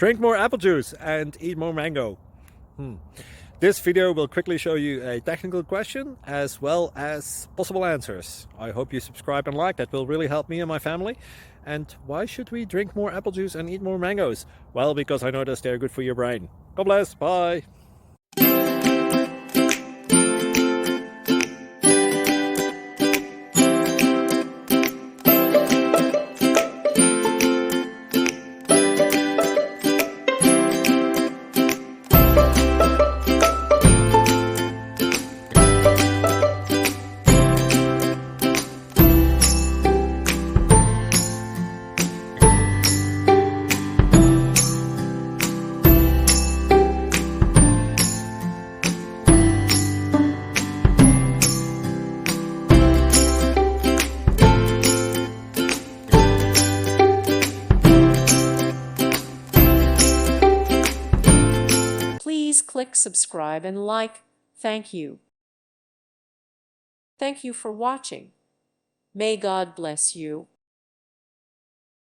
Drink more apple juice and eat more mango. This video will quickly show you a technical question as well as possible answers. I hope you subscribe and like, that will really help me and my family. And why should we drink more apple juice and eat more mangoes? Well, because I noticed they're good for your brain. God bless, bye! Please click subscribe and like. Thank you. Thank you for watching. May God bless you.